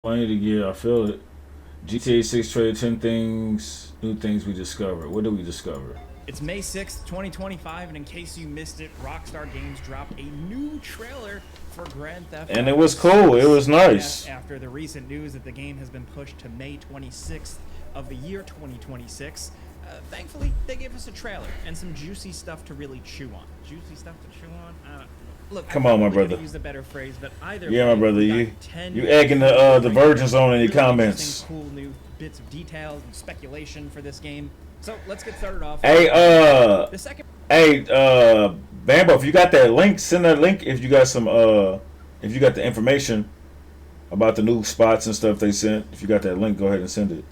Funny to get, I feel it. GTA 6 trailer, 10 things, new things we discovered. What did we discover? It's May 6th, 2025, and in case you missed it, Rockstar Games dropped a new trailer for Grand Theft And it Auto was cool. It 6. was Yes, nice. after the recent news that the game has been pushed to May 26th of the year 2026. Thankfully, they gave us a trailer and some juicy stuff to really chew on. Juicy stuff to chew on? Look, Come I on, my probably could brother. have used a better phrase, but either Yeah, way, my brother. we got You 10 you egging the virgins on in your really comments. interesting, cool new bits of details and speculation for this game. So let's get started off. Hey, The second hey, Bambo, if you got that link, send that link. If you got some, if you got the information about the new spots and stuff they sent, if you got that link, go ahead and send it.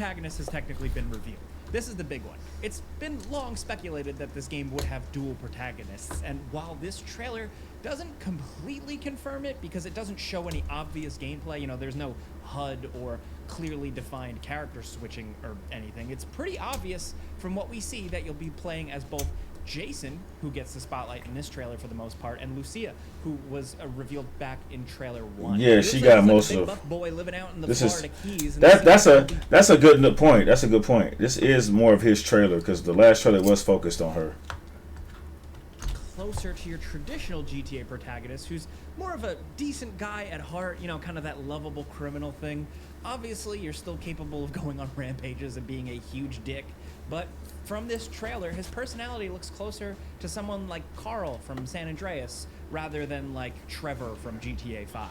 protagonist has technically been revealed. This is the big one. It's been long speculated that this game would have dual protagonists, and while this trailer doesn't completely confirm it because it doesn't show any obvious gameplay, there's no HUD or clearly defined character switching or anything, it's pretty obvious from what we see that you'll be playing as both Jason, who gets the spotlight in this trailer for the most part, and Lucia, who was revealed back in trailer 1. Yeah, she got most like a of. big buff boy living out in the This is Florida Keys. And that's a good point. That's a good point. This is more of his trailer because the last trailer was focused on her. closer to your traditional GTA protagonist, who's more of a decent guy at heart, kind of that lovable criminal thing. Obviously, you're still capable of going on rampages and being a huge dick, but from this trailer, his personality looks closer to someone like Carl from San Andreas rather than like Trevor from GTA 5.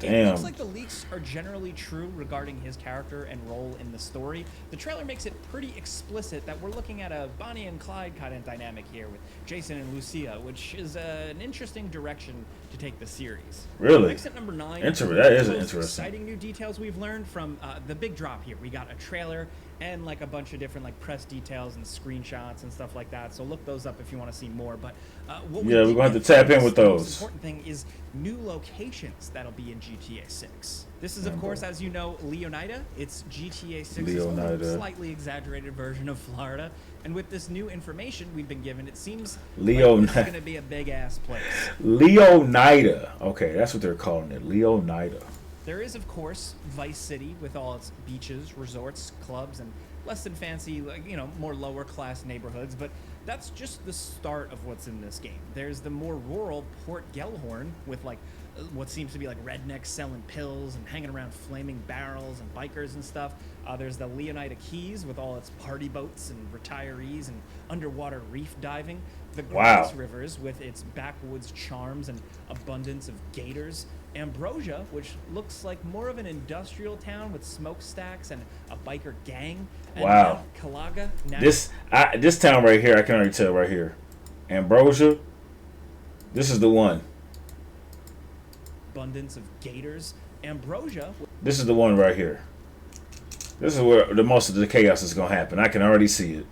It Damn. looks like the leaks are generally true regarding his character and role in the story. The trailer makes it pretty explicit that we're looking at a Bonnie and Clyde kind of dynamic here with Jason and Lucia, which is an interesting direction to take the series. Really? Next at number 9. That is the most interesting. exciting new details we've learned from the big drop here. We got a trailer and like a bunch of different like press details and screenshots and stuff like that. So look those up if you want to see more. But what we Yeah, we're did gonna have get to tap from in this, with the most those. important thing is new locations that'll be in GTA 6. This is, of course, as you know, Leonida. It's GTA 6's Leonida. slightly exaggerated version of Florida. And with this new information we've been given, it seems Leonida. like this is going to be a big-ass place. Leonida. Okay, that's what they're calling it. Leonida. There is, of course, Vice City with all its beaches, resorts, clubs, and less than fancy, more lower class neighborhoods, but that's just the start of what's in this game. There's the more rural Port Gellhorn with what seems to be like rednecks selling pills and hanging around flaming barrels and bikers and stuff. There's the Leonida Keys with all its party boats and retirees and underwater reef diving. The Grass Rivers with its backwoods charms and abundance of gators. Ambrosia, which looks like more of an industrial town with smokestacks and a biker gang. And Wow. Mount Calaga. This town right here, I can already tell right here. Ambrosia. This is the one. Abundance of gators. Ambrosia. This is the one right here. This is where the most of the chaos is gonna happen. I can already see it.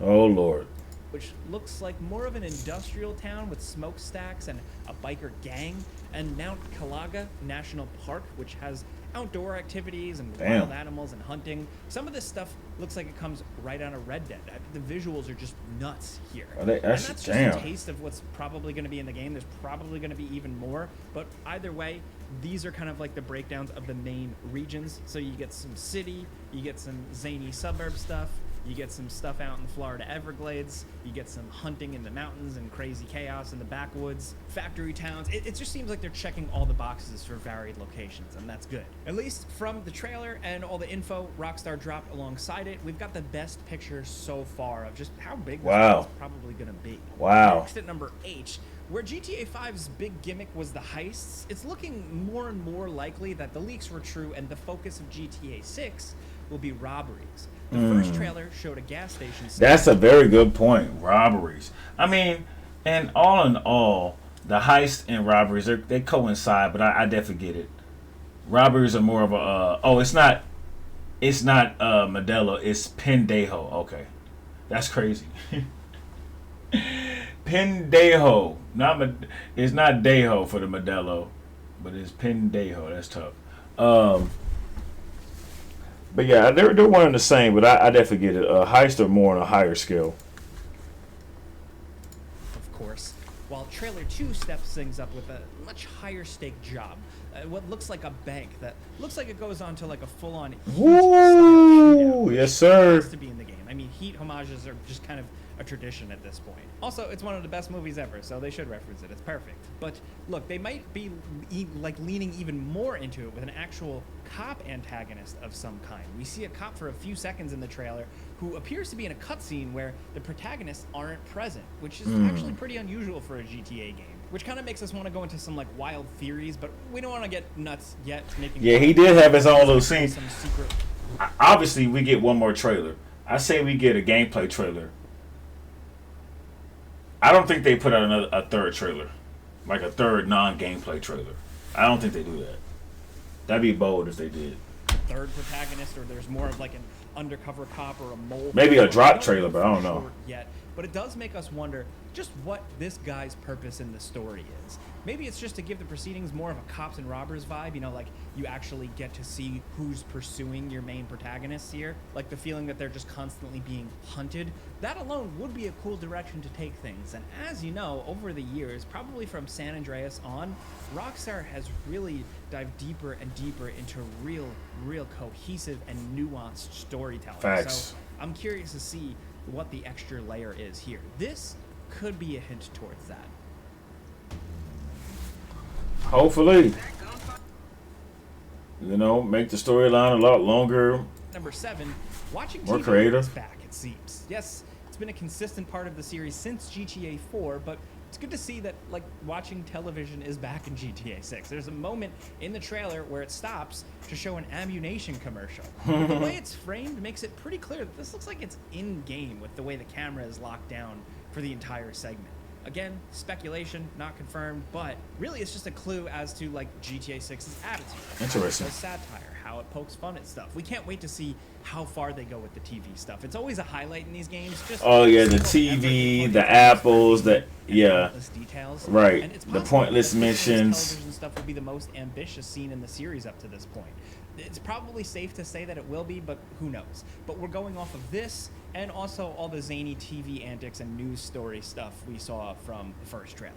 Oh Lord. Which looks like more of an industrial town with smokestacks and a biker gang, and Mount Calaga National Park, which has outdoor activities and wild animals and hunting. Some of this stuff looks like it comes right out of Red Dead. The visuals are just nuts here. And that's just a taste of what's probably going to be in the game. There's probably going to be even more, but either way, these are kind of like the breakdowns of the main regions. So you get some city, you get some zany suburb stuff, you get some stuff out in the Florida Everglades. You get some hunting in the mountains and crazy chaos in the backwoods. Factory towns. It just seems like they're checking all the boxes for varied locations, and that's good. At least from the trailer and all the info Rockstar dropped alongside it, we've got the best picture so far of just how big this is probably going to be. Wow. Next at number 8. Where GTA 5's big gimmick was the heists, it's looking more and more likely that the leaks were true and the focus of GTA 6 will be robberies. The first trailer showed a gas station. That's a very good point. Robberies. I mean, and all in all, the heist and robberies they coincide, but I definitely get it. Robberies are more of a it's not Modelo, it's Pendejo. Okay, that's crazy. Pendejo, it's not Dejo for the Modelo, but it's Pendejo. That's tough. But yeah, they're one and the same, but I definitely get it. Heist are more on a higher scale. Of course, while trailer 2 steps things up with a much higher stake job. what looks like a bank that looks like it goes on to like a full-on Heat Woo! shootout, Yes, sir. has to be in the game. I mean, Heat homages are just kind of a tradition at this point. Also, it's one of the best movies ever, so they should reference it. It's perfect. But look, they might be like leaning even more into it with an actual cop antagonist of some kind. We see a cop for a few seconds in the trailer who appears to be in a cutscene where the protagonists aren't present, which is actually pretty unusual for a GTA game. Which kind of makes us want to go into some like wild theories, but we don't want to get nuts yet. Yeah, he did have his own little scene. Some secret. Obviously, we get one more trailer. I say we get a gameplay trailer. I don't think they put out a third trailer, like a third non-gameplay trailer. I don't think they do that. That'd be bold if they did. Third protagonist, or there's more of like an undercover cop or a mole. Maybe a drop trailer, but I don't know. Yet, but it does make us wonder just what this guy's purpose in the story is. Maybe it's just to give the proceedings more of a cops and robbers vibe, you know, like you actually get to see who's pursuing your main protagonists here, like the feeling that they're just constantly being hunted. That alone would be a cool direction to take things. And as you know, over the years, probably from San Andreas on, Rockstar has really dived deeper and deeper into real cohesive and nuanced storytelling. Facts. So I'm curious to see what the extra layer is here. This could be a hint towards that. Hopefully. You know, make the storyline a lot longer. Number 7, watching More TV creative. is back, it seems. Yes, it's been a consistent part of the series since GTA 4, but it's good to see that, like, watching television is back in GTA 6. There's a moment in the trailer where it stops to show an ammunition commercial. The way it's framed makes it pretty clear that this looks like it's in-game with the way the camera is locked down for the entire segment. Again, speculation, not confirmed, but really it's just a clue as to like GTA 6's attitude. Interesting. How it does satire, how it pokes fun at stuff. We can't wait to see how far they go with the TV stuff. It's always a highlight in these games. Just Oh yeah, the TV, the apples, the yeah, details. right. And it's The possible pointless that this missions. television stuff will be the most ambitious scene in the series up to this point. It's probably safe to say that it will be, but who knows? But we're going off of this and also all the zany TV antics and news story stuff we saw from the first trailer.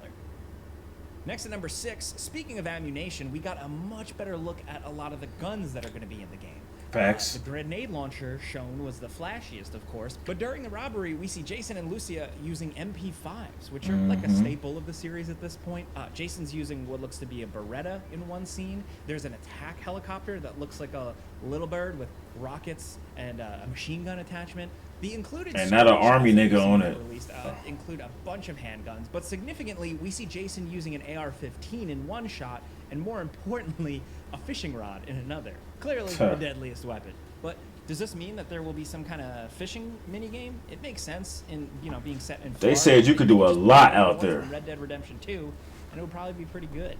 Next at number 6, speaking of ammunition, we got a much better look at a lot of the guns that are going to be in the game. Facts. The grenade launcher shown was the flashiest, of course, but during the robbery, we see Jason and Lucia using MP5s, which are like a staple of the series at this point. Jason's using what looks to be a Beretta in one scene. There's an attack helicopter that looks like a little bird with rockets and a machine gun attachment. The included And not an army nigga on it. Released, include a bunch of handguns, but significantly, we see Jason using an AR-15 in one shot, and more importantly, a fishing rod in another. Clearly the deadliest weapon. But does this mean that there will be some kind of fishing minigame? It makes sense in, you know, being set in Florida. They said you could do a lot out From there. Red Dead Redemption 2, and it would probably be pretty good.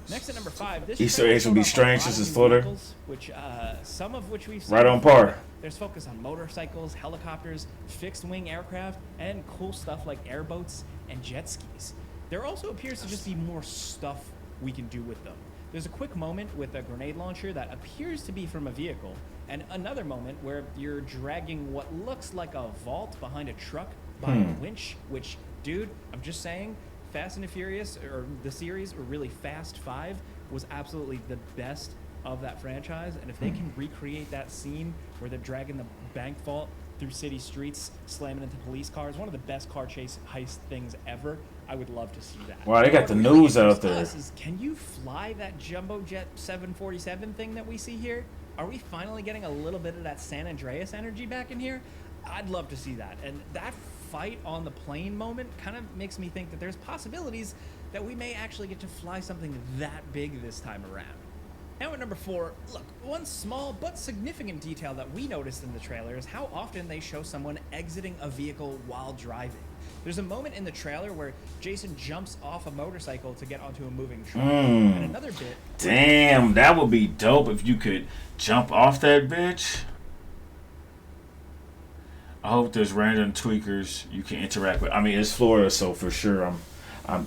Next at number 5, this Easter eggs will be strange. This is Florida. vehicles, which some of which we've seen Right on before. par. There's focus on motorcycles, helicopters, fixed-wing aircraft, and cool stuff like airboats and jet skis. There also appears to just be more stuff we can do with them. There's a quick moment with a grenade launcher that appears to be from a vehicle, and another moment where you're dragging what looks like a vault behind a truck by a winch, which, dude, I'm just saying, Fast and the Furious, or the series, or really Fast 5, was absolutely the best of that franchise, and if they can recreate that scene where they're dragging the bank vault through city streets, slamming into police cars, one of the best car chase heist things ever, I would love to see that. Wow, they got What the really news out interests there. us is, can you fly that jumbo jet 747 thing that we see here? Are we finally getting a little bit of that San Andreas energy back in here? I'd love to see that. And that fight on the plane moment kind of makes me think that there's possibilities that we may actually get to fly something that big this time around. Now at number 4, look, one small but significant detail that we noticed in the trailer is how often they show someone exiting a vehicle while driving. There's a moment in the trailer where Jason jumps off a motorcycle to get onto a moving truck. And another bit... Damn, that would be dope if you could jump off that bitch. I hope there's random tweakers you can interact with. I mean, it's Florida, so for sure,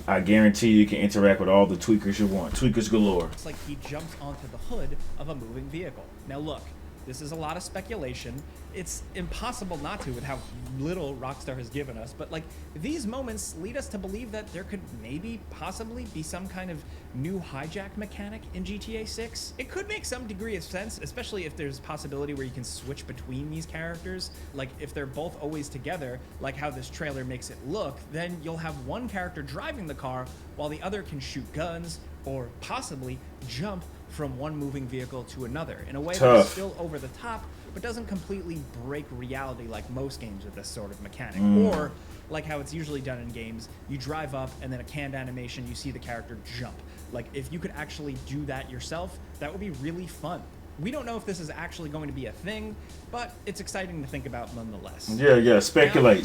I guarantee you can interact with all the tweakers you want. Tweakers galore. It's like he jumps onto the hood of a moving vehicle. Now look, this is a lot of speculation. It's impossible not to with how little Rockstar has given us, but like these moments lead us to believe that there could maybe possibly be some kind of new hijack mechanic in GTA 6. It could make some degree of sense, especially if there's a possibility where you can switch between these characters. Like if they're both always together, like how this trailer makes it look, then you'll have one character driving the car while the other can shoot guns or possibly jump from one moving vehicle to another in a way that is still over the top but doesn't completely break reality like most games with this sort of mechanic. Or like how it's usually done in games, you drive up and then a canned animation, you see the character jump. Like if you could actually do that yourself, that would be really fun. We don't know if this is actually going to be a thing, but it's exciting to think about nonetheless. Yeah, speculate.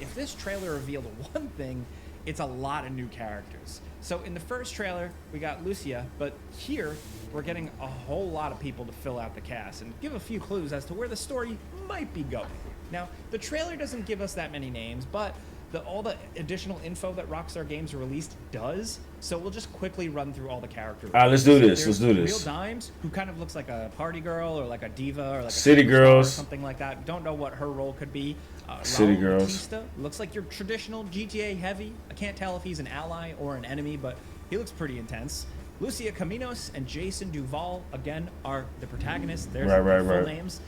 If this trailer revealed one thing, it's a lot of new characters. So in the first trailer, we got Lucia, but here we're getting a whole lot of people to fill out the cast and give a few clues as to where the story might be going. Now, the trailer doesn't give us that many names, but all the additional info that Rockstar Games released does, so we'll just quickly run through all the characters. All right, let's do this. Real Dimes, who kind of looks like a party girl or like a diva or like a City Girls, or something like that. Don't know what her role could be. City Raul Girls. Batista looks like your traditional GTA heavy. I can't tell if he's an ally or an enemy, but he looks pretty intense. Lucia Caminos and Jason Duval, again, are the protagonists. There's their full names.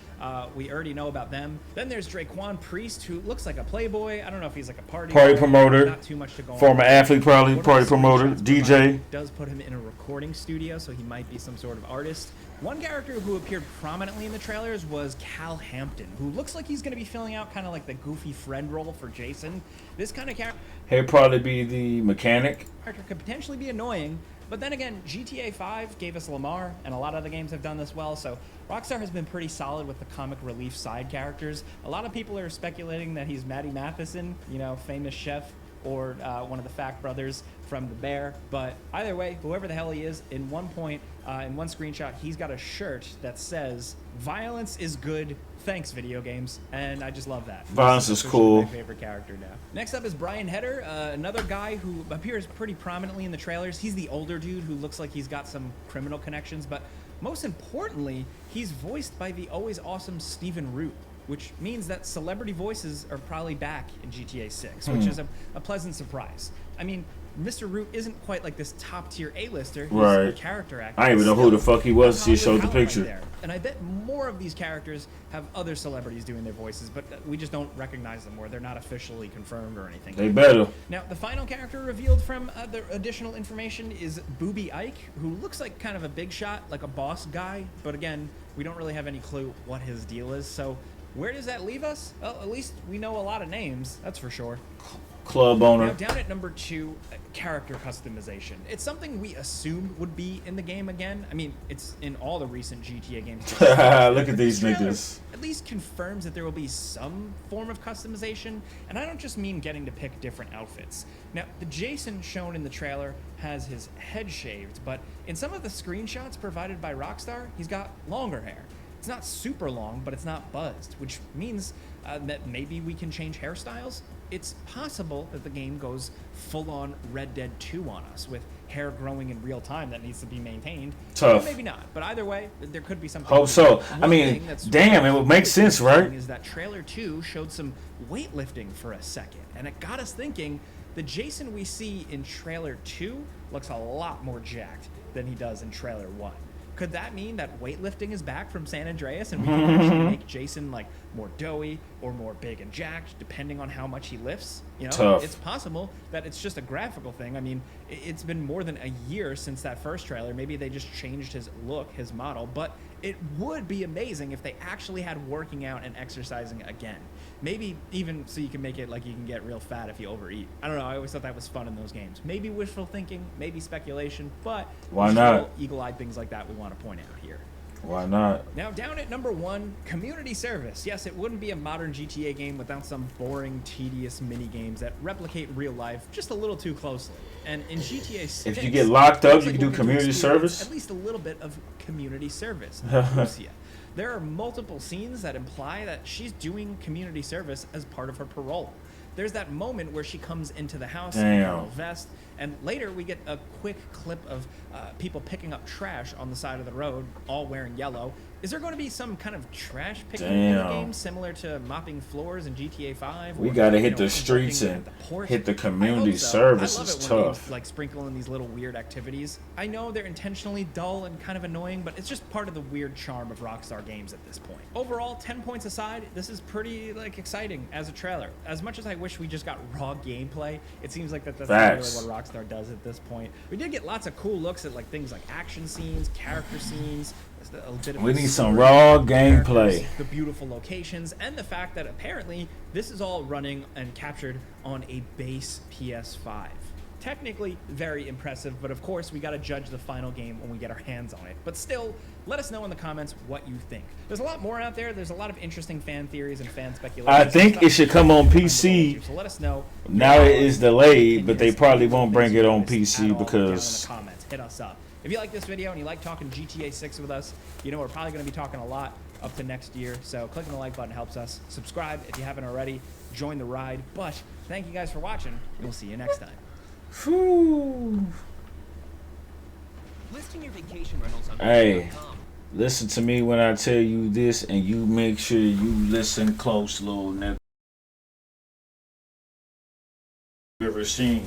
We already know about them. Then there's Draquan Priest, who looks like a playboy. I don't know if he's like a party promoter. Not too much to go on. Former athlete, probably. Party promoter. DJ. Does put him in a recording studio, so he might be some sort of artist. One character who appeared prominently in the trailers was Cal Hampton, who looks like he's going to be filling out kind of like the goofy friend role for Jason. This kind of character... He'd probably be the mechanic. Could potentially be annoying, but then again, GTA 5 gave us Lamar, and a lot of other games have done this well, so Rockstar has been pretty solid with the comic relief side characters. A lot of people are speculating that he's Matty Matheson, you know, famous chef, or one of the Fact brothers from The Bear. But either way, whoever the hell he is, in one point, in one screenshot, he's got a shirt that says, "Violence is good, thanks video games," and I just love that. Violence is cool. My favorite character now. Next up is Brian Heder, another guy who appears pretty prominently in the trailers. He's the older dude who looks like he's got some criminal connections, but most importantly, he's voiced by the always awesome Stephen Root, which means that celebrity voices are probably back in GTA 6, which is a pleasant surprise. I mean, Mr. Root isn't quite like this top-tier A-lister. He's a character actor. I didn't even know who the fuck he was. She showed the picture. Right, and I bet more of these characters have other celebrities doing their voices, but we just don't recognize them, or they're not officially confirmed or anything. They better. Now, the final character revealed from the additional information is Booby Ike, who looks like kind of a big shot, like a boss guy, but again, we don't really have any clue what his deal is, so where does that leave us? Well, at least we know a lot of names, that's for sure. Club owner. Now, down at number 2, character customization. It's something we assumed would be in the game again. I mean, it's in all the recent GTA games. Look at these niggas. At least confirms that there will be some form of customization, and I don't just mean getting to pick different outfits. Now, the Jason shown in the trailer has his head shaved, but in some of the screenshots provided by Rockstar, he's got longer hair. It's not super long, but it's not buzzed, which means that maybe we can change hairstyles. It's possible that the game goes full-on Red Dead 2 on us, with hair growing in real time that needs to be maintained. Tough. Or maybe not, but either way, there could be something. Hope so. I mean, damn, it would make sense, right? Is that trailer 2 showed some weightlifting for a second, and it got us thinking, the Jason we see in trailer 2 looks a lot more jacked than he does in trailer 1. Could that mean that weightlifting is back from San Andreas and we can actually make Jason like more doughy or more big and jacked depending on how much he lifts? You know, Tough. It's possible that it's just a graphical thing. I mean, it's been more than a year since that first trailer. Maybe they just changed his look, his model, but it would be amazing if they actually had working out and exercising again. Maybe even so you can make it like you can get real fat if you overeat. I don't know. I always thought that was fun in those games. Maybe wishful thinking, maybe speculation, but why not? Eagle-eyed things like that we want to point out here. Why not? Now, down at number 1, community service. Yes, it wouldn't be a modern GTA game without some boring, tedious mini games that replicate real life just a little too closely. And in GTA 6, if you get locked up, you can do community service. At least a little bit of community service. Lucia. There are multiple scenes that imply that she's doing community service as part of her parole. There's that moment where she comes into the house in a vest, And later we get a quick clip of people picking up trash on the side of the road, all wearing yellow. Is there going to be some kind of trash picking in the game similar to mopping floors in GTA 5? We got to hit the streets and hit the community service. Is tough. Like sprinkling these little weird activities. I know they're intentionally dull and kind of annoying, but it's just part of the weird charm of Rockstar games at this point. Overall, 10 points aside, this is pretty exciting as a trailer. As much as I wish we just got raw gameplay, it seems like that's not really what Rockstar does at this point. We did get lots of cool looks at things like action scenes, character scenes. We need some raw gameplay. The beautiful locations, and the fact that apparently this is all running and captured on a base PS5. Technically very impressive, but of course we got to judge the final game when we get our hands on it. But still, let us know in the comments what you think. There's a lot more out there. There's a lot of interesting fan theories and fan speculation. I think it should come on PC. So let us know. Now it is delayed, but they probably won't bring it on PC because... In the comments, hit us up. If you like this video and you like talking GTA 6 with us, you know we're probably going to be talking a lot up to next year. So clicking the like button helps us. Subscribe if you haven't already. Join the ride. But thank you guys for watching, and we'll see you next time. Listing your vacation rentals on Hey, listen to me when I tell you this, and you make sure you listen close, little nigga. Ever seen